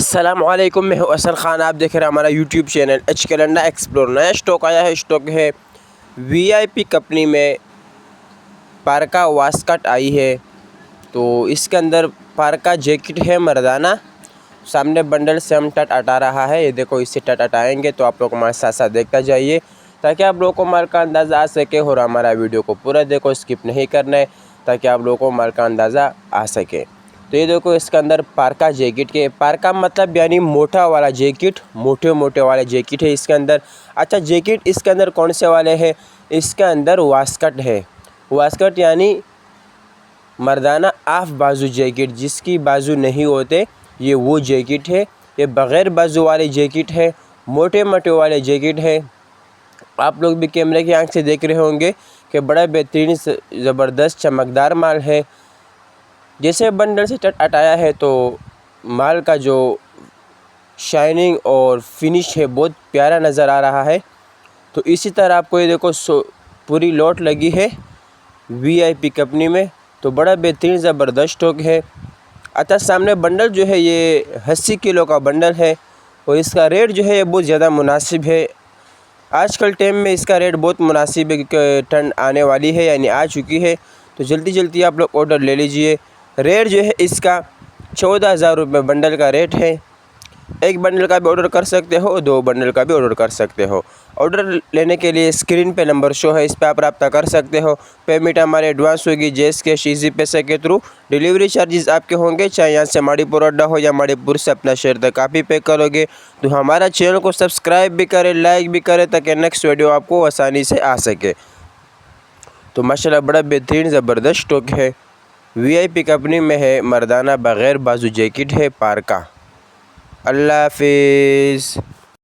अस्सलामुअलैकुम, मैं हूं असल ख़ान। आप देख रहे हैं हमारा YouTube channel H calendar explore. नया स्टॉक आया है। स्टॉक है वीआईपी कंपनी में पारका वास्कट आई है। तो इसके अंदर पारका जैकेट है मर्दाना। सामने बंडल से हम टट हटा रहा है। ये देखो, इससे टट हटाएंगे तो आप लोग हमारे साथ साथ देखता जाइए ताकि आप लोगों को माल का अंदाज़ा आ सके। और हमारा वीडियो को पूरा देखो, स्किप नहीं करना है ताकि आप लोगों को माल का अंदाज़ा आ सके। तो ये देखो, इसके अंदर पारका जैकेट के, पारका मतलब यानी मोटा वाला जैकेट, मोटे वाले जैकेट है इसके अंदर। अच्छा, जैकेट इसके अंदर कौन से वाले हैं? इसके अंदर वास्कट है। वास्कट यानी मर्दाना आफ बाजू जैकेट, जिसकी बाजू नहीं होते, ये वो जैकेट है। ये बग़ैर बाजू वाले जैकेट है, मोटे वाले जैकेट है। आप लोग भी कैमरे की आंख से देख रहे होंगे कि बड़ा बेहतरीन ज़बरदस्त चमकदार माल है। जैसे बंडल से टट हटाया है तो माल का जो शाइनिंग और फिनिश है बहुत प्यारा नज़र आ रहा है। तो इसी तरह आपको ये देखो पूरी लोट लगी है वीआईपी कंपनी में। तो बड़ा बेहतरीन ज़बरदस्त स्टॉक है। अच्छा, सामने बंडल जो है ये 80 किलो का बंडल है और इसका रेट जो है ये बहुत ज़्यादा मुनासिब है। आजकल टाइम में इसका रेट बहुत मुनासिब है क्योंकि ठंड आने वाली है, यानी आ चुकी है। तो जल्दी आप लोग ऑर्डर ले लीजिए। रेट जो है इसका 14,000 रुपये बंडल का रेट है। एक बंडल का भी ऑर्डर कर सकते हो, 2 बंडल का भी ऑर्डर कर सकते हो। ऑर्डर लेने के लिए स्क्रीन पे नंबर शो है, इस पर आप रब्ता कर सकते हो। पेमेंट हमारे एडवांस होगी जैस कैश इजी पैसे के थ्रू। डिलीवरी चार्जेस आपके होंगे, चाहे यहाँ से माड़ीपुर अड्डा हो या माड़ीपुर से अपना शहर तक आप ही पे करोगे। तो हमारा चैनल को सब्सक्राइब भी करें, लाइक भी करें ताकि नेक्स्ट वीडियो आपको आसानी से आ सके। तो माशाल्लाह बड़ा बेहतरीन ज़बरदस्त स्टॉक है। वीआईपी कंपनी में है, मर्दाना बग़ैर बाजू जैकेट है पारका। अल्लाह हाफिज़।